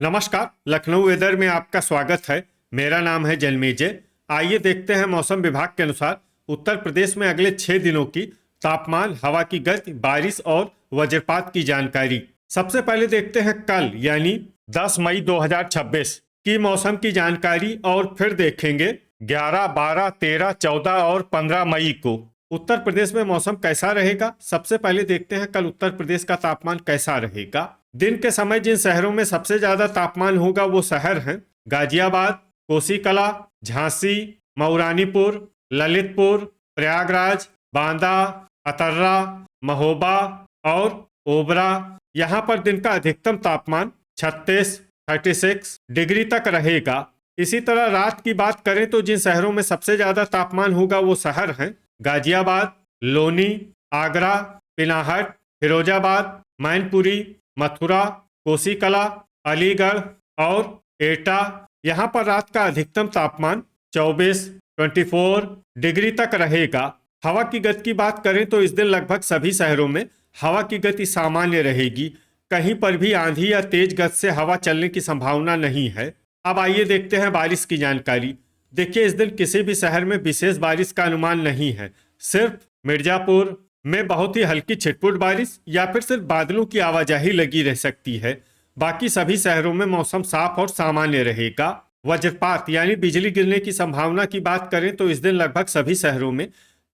नमस्कार, लखनऊ वेदर में आपका स्वागत है। मेरा नाम है जन्मेजय। आइए देखते हैं मौसम विभाग के अनुसार उत्तर प्रदेश में अगले 6 दिनों की तापमान, हवा की गति, बारिश और वज्रपात की जानकारी। सबसे पहले देखते हैं कल यानी 10 मई 2026 की मौसम की जानकारी और फिर देखेंगे 11, 12, 13, 14 और 15 मई को उत्तर प्रदेश में मौसम कैसा रहेगा। सबसे पहले देखते हैं कल उत्तर प्रदेश का तापमान कैसा रहेगा। दिन के समय जिन शहरों में सबसे ज्यादा तापमान होगा वो शहर हैं गाजियाबाद, कोसीकला, झांसी, मऊरानीपुर, ललितपुर, प्रयागराज, बांदा, अतर्रा, महोबा और ओबरा। यहाँ पर दिन का अधिकतम तापमान 36 डिग्री तक रहेगा। इसी तरह रात की बात करें तो जिन शहरों में सबसे ज्यादा तापमान होगा वो शहर हैं गाजियाबाद, लोनी, आगरा, पिनाहट, फिरोजाबाद, मैनपुरी, मथुरा, कोसीकला, अलीगढ़ और एटा। यहाँ पर रात का अधिकतम तापमान 24 डिग्री तक रहेगा। हवा की गति की बात करें तो इस दिन लगभग सभी शहरों में हवा की गति सामान्य रहेगी। कहीं पर भी आंधी या तेज गति से हवा चलने की संभावना नहीं है। अब आइए देखते हैं बारिश की जानकारी। देखिए, इस दिन किसी भी शहर में विशेष बारिश का अनुमान नहीं है। सिर्फ मिर्जापुर में बहुत ही हल्की छिटपुट बारिश या फिर सिर्फ बादलों की आवाजाही लगी रह सकती है। बाकी सभी शहरों में मौसम साफ और सामान्य रहेगा। वज्रपात यानी बिजली गिरने की संभावना की बात करें तो इस दिन लगभग सभी शहरों में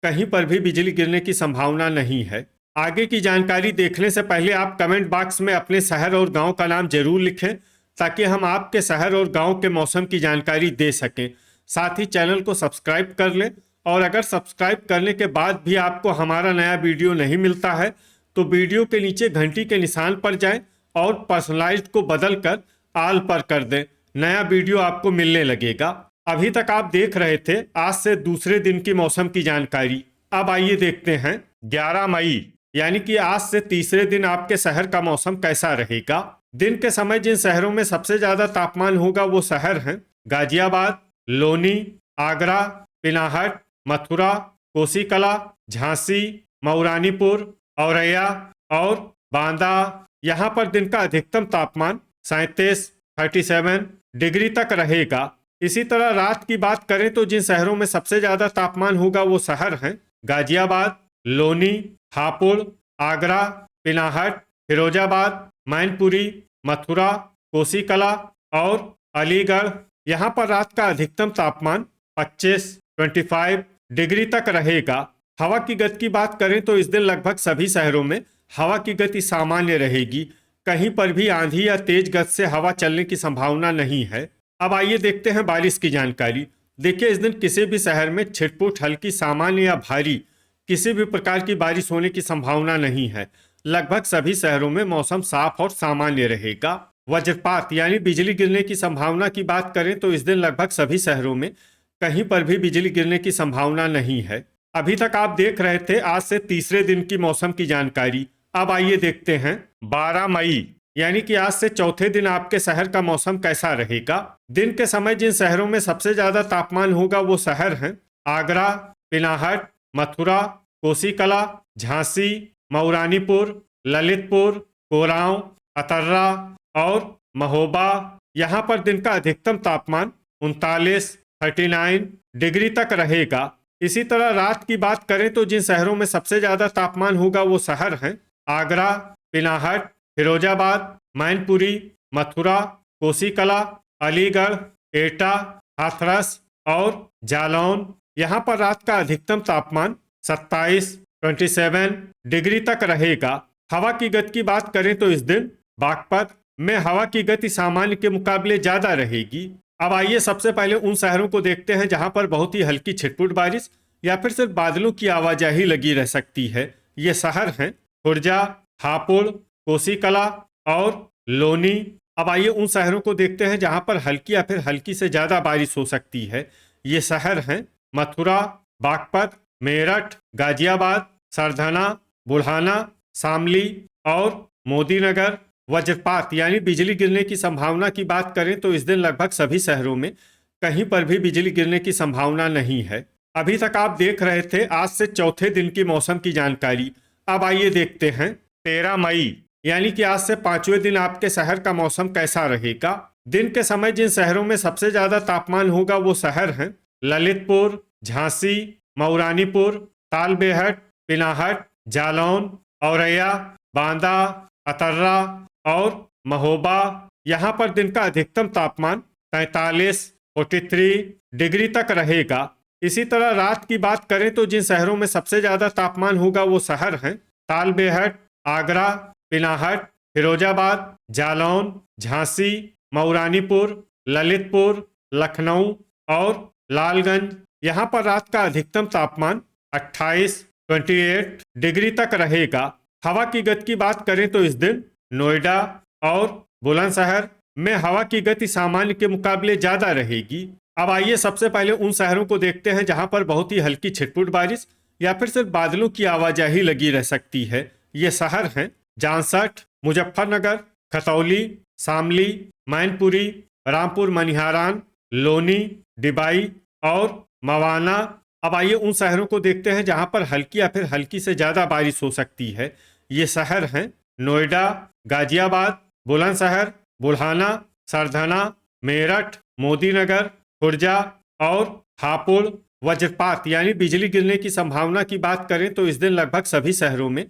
कहीं पर भी बिजली गिरने की संभावना नहीं है। आगे की जानकारी देखने से पहले आप कमेंट बॉक्स में अपने शहर और गांव का नाम जरूर लिखें ताकि हम आपके शहर और गांव के मौसम की जानकारी दे सकें। साथ ही चैनल को सब्सक्राइब कर लें और अगर सब्सक्राइब करने के बाद भी आपको हमारा नया वीडियो नहीं मिलता है तो वीडियो के नीचे घंटी के निशान पर जाएं और पर्सनलाइज्ड को बदलकर ऑल पर कर दें। नया वीडियो आपको मिलने लगेगा। अभी तक आप देख रहे थे आज से दूसरे दिन की मौसम की जानकारी। अब आइए देखते हैं 11 मई यानी कि आज से तीसरे दिन आपके शहर का मौसम कैसा रहेगा। दिन के समय जिन शहरों में सबसे ज्यादा तापमान होगा वो शहर हैं गाजियाबाद, लोनी, आगरा, पिनाहट, मथुरा, कोसीकला, झांसी, मऊरानीपुर, औरैया और बांदा। यहाँ पर दिन का अधिकतम तापमान 37 डिग्री तक रहेगा। इसी तरह रात की बात करें तो जिन शहरों में सबसे ज्यादा तापमान होगा वो शहर हैं गाजियाबाद, लोनी, हापुड़, आगरा, पिनाहट, फिरोजाबाद, मैनपुरी, मथुरा, कोसीकला और अलीगढ़। यहाँ पर रात का अधिकतम तापमान 25 डिग्री तक रहेगा। हवा की गति की बात करें तो इस दिन लगभग सभी शहरों में हवा की गति सामान्य रहेगी। कहीं पर भी आंधी या तेज गति से हवा चलने की संभावना नहीं है। अब आइए देखते हैं बारिश की जानकारी। देखिए, इस दिन किसी भी शहर में छिटपुट, हल्की, सामान्य या भारी किसी भी प्रकार की बारिश होने की संभावना नहीं है। लगभग सभी शहरों में मौसम साफ और सामान्य रहेगा। वज्रपात यानी बिजली गिरने की संभावना की बात करें तो इस दिन लगभग सभी शहरों में कहीं पर भी बिजली गिरने की संभावना नहीं है। अभी तक आप देख रहे थे आज से तीसरे दिन की मौसम की जानकारी। अब आइए देखते हैं 12 मई यानी कि आज से चौथे दिन आपके शहर का मौसम कैसा रहेगा। दिन के समय जिन शहरों में सबसे ज्यादा तापमान होगा वो शहर हैं आगरा, पिनाहट, मथुरा, कोसीकला, झांसी, मऊरानीपुर, ललितपुर, कोरांव, अतर्रा और महोबा। यहाँ पर दिन का अधिकतम तापमान 39 डिग्री तक रहेगा। इसी तरह रात की बात करें तो जिन शहरों में सबसे ज्यादा तापमान होगा वो शहर हैं आगरा, पिनाहट, फिरोजाबाद, मैनपुरी, मथुरा, कोसीकला, अलीगढ़, एटा, हाथरस और जालौन। यहाँ पर रात का अधिकतम तापमान 27 डिग्री तक रहेगा। हवा की गति की बात करें तो इस दिन बागपत में हवा की गति सामान्य के मुकाबले ज्यादा रहेगी। अब आइए सबसे पहले उन शहरों को देखते हैं जहां पर बहुत ही हल्की छिटपुट बारिश या फिर सिर्फ बादलों की आवाजाही लगी रह सकती है। ये शहर हैं खुर्जा, हापुड़, कोसीकला और लोनी। अब आइए उन शहरों को देखते हैं जहां पर हल्की या फिर हल्की से ज्यादा बारिश हो सकती है। ये शहर हैं मथुरा, बागपत, मेरठ, गाजियाबाद, सरधना, बुल्हाना, शामली और मोदीनगर। वज्रपात यानी बिजली गिरने की संभावना की बात करें तो इस दिन लगभग सभी शहरों में कहीं पर भी बिजली गिरने की संभावना नहीं है। अभी तक आप देख रहे थे आज से चौथे दिन की मौसम की जानकारी। अब आइए देखते हैं 13 मई यानी कि आज से 5वें दिन आपके शहर का मौसम कैसा रहेगा। दिन के समय जिन शहरों में सबसे ज्यादा तापमान होगा वो शहर हैं ललितपुर, झांसी, मऊरानीपुर, तालबेहट, पिनाहट, जालौन, औरैया, बांदा, अतर्रा और महोबा। यहाँ पर दिन का अधिकतम तापमान 43 डिग्री तक रहेगा। इसी तरह रात की बात करें तो जिन शहरों में सबसे ज्यादा तापमान होगा वो शहर हैं तालबेहट, आगरा, पिनाहट, फिरोजाबाद, जालौन, झांसी, मऊरानीपुर, ललितपुर, लखनऊ और लालगंज। यहाँ पर रात का अधिकतम तापमान 28 डिग्री तक रहेगा। हवा की गति की बात करें तो इस दिन नोएडा और बुलंदशहर में हवा की गति सामान्य के मुकाबले ज्यादा रहेगी। अब आइए सबसे पहले उन शहरों को देखते हैं जहां पर बहुत ही हल्की छिटपुट बारिश या फिर सिर्फ बादलों की आवाजाही लगी रह सकती है। ये शहर हैं जामसठ, मुजफ्फरनगर, खतौली, शामली, मैनपुरी, रामपुर मनिहारान, लोनी, डिबाई और मवाना। अब आइए उन शहरों को देखते हैं जहां पर हल्की या फिर हल्की से ज्यादा बारिश हो सकती है। ये शहर हैं नोएडा, गाजियाबाद, बुलंदशहर, बुढ़ाना, सरधना, मेरठ, मोदीनगर, खुर्जा और हापुड़। वज्रपात यानी बिजली गिरने की संभावना की बात करें तो इस दिन लगभग सभी शहरों में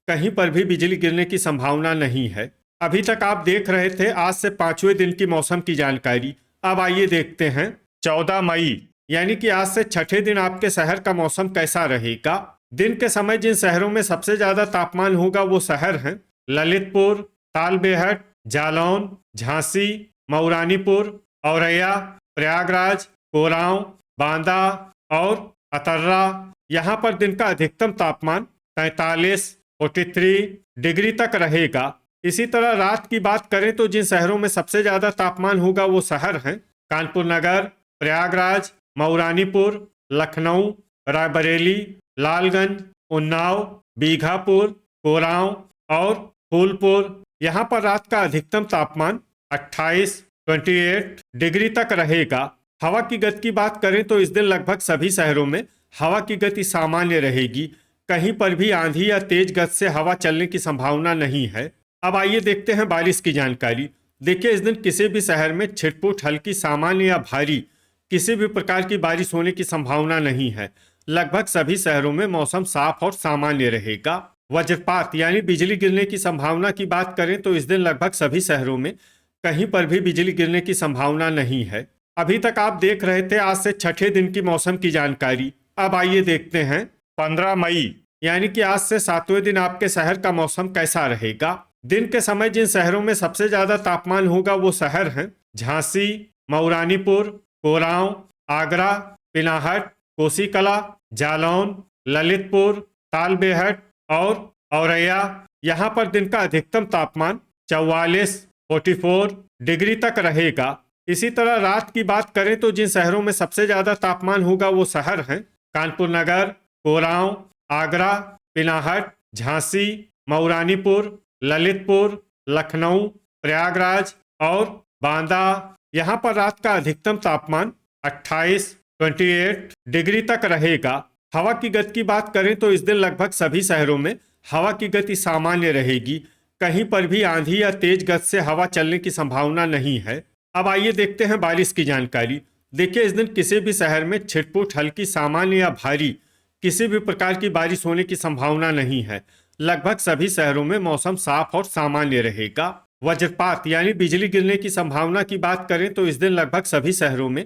कहीं पर भी बिजली गिरने की संभावना नहीं है। अभी तक आप देख रहे थे आज से 5वें दिन की मौसम की जानकारी। अब आइए देखते हैं 14 मई यानी कि आज से छठे दिन आपके शहर का मौसम कैसा रहेगा। दिन के समय जिन शहरों में सबसे ज्यादा तापमान होगा वो शहर हैं ललितपुर, तालबेहट, जालौन, झांसी, मऊरानीपुर, औरैया, प्रयागराज, कोरांव, बांदा और अतर्रा। यहाँ पर दिन का अधिकतम तापमान 43 डिग्री तक रहेगा। इसी तरह रात की बात करें तो जिन शहरों में सबसे ज्यादा तापमान होगा वो शहर हैं कानपुर नगर, प्रयागराज, मऊरानीपुर, लखनऊ, रायबरेली, लालगंज, उन्नाव, बीघापुर, कोरांव और फूलपुर। यहाँ पर रात का अधिकतम तापमान 28 डिग्री तक रहेगा। हवा की गति की बात करें तो इस दिन लगभग सभी शहरों में हवा की गति सामान्य रहेगी। कहीं पर भी आंधी या तेज गति से हवा चलने की संभावना नहीं है। अब आइए देखते हैं बारिश की जानकारी। देखिए इस दिन किसी भी शहर में छिटपुट हल्की सामान्य या भारी किसी भी प्रकार की बारिश होने की संभावना नहीं है। लगभग सभी शहरों में मौसम साफ और सामान्य रहेगा। वज्रपात यानी बिजली गिरने की संभावना की बात करें तो इस दिन लगभग सभी शहरों में कहीं पर भी बिजली गिरने की संभावना नहीं है। अभी तक आप देख रहे थे आज से छठे दिन की मौसम की जानकारी। अब आइए देखते हैं 15 मई यानी कि आज से 7वें दिन आपके शहर का मौसम कैसा रहेगा। दिन के समय जिन शहरों में सबसे ज्यादा तापमान होगा वो शहर हैं झांसी, मऊरानीपुर, कोरांव, आगरा, पिनाहट, कोसीकला, जालौन, ललितपुर, तालबेहट और औरैया। यहाँ पर दिन का अधिकतम तापमान 44 डिग्री तक रहेगा। इसी तरह रात की बात करें तो जिन शहरों में सबसे ज्यादा तापमान होगा वो शहर हैं कानपुर नगर, कोरांव, आगरा, पिनाहट, झांसी, मऊरानीपुर, ललितपुर, लखनऊ, प्रयागराज और बांदा। यहाँ पर रात का अधिकतम तापमान 28 डिग्री तक रहेगा। हवा की गति की बात करें तो इस दिन लगभग सभी शहरों में हवा की गति सामान्य रहेगी। कहीं पर भी आंधी या तेज गति से हवा चलने की संभावना नहीं है। अब आइए देखते हैं बारिश की जानकारी। देखिए इस दिन किसी भी शहर में छिटपुट हल्की सामान्य या भारी किसी भी प्रकार की बारिश होने की संभावना नहीं है। लगभग सभी शहरों में मौसम साफ और सामान्य रहेगा। वज्रपात यानी बिजली गिरने की संभावना की बात करें तो इस दिन लगभग सभी शहरों में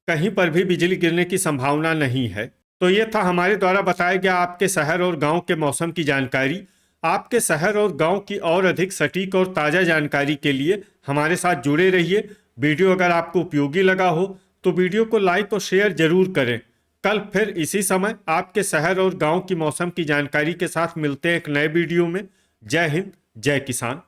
कहीं पर भी बिजली गिरने की संभावना नहीं है। तो ये था हमारे द्वारा बताया गया आपके शहर और गांव के मौसम की जानकारी। आपके शहर और गांव की और अधिक सटीक और ताज़ा जानकारी के लिए हमारे साथ जुड़े रहिए। वीडियो अगर आपको उपयोगी लगा हो तो वीडियो को लाइक और शेयर जरूर करें। कल फिर इसी समय आपके शहर और गांव की मौसम की जानकारी के साथ मिलते हैं एक नए वीडियो में। जय हिंद, जय किसान।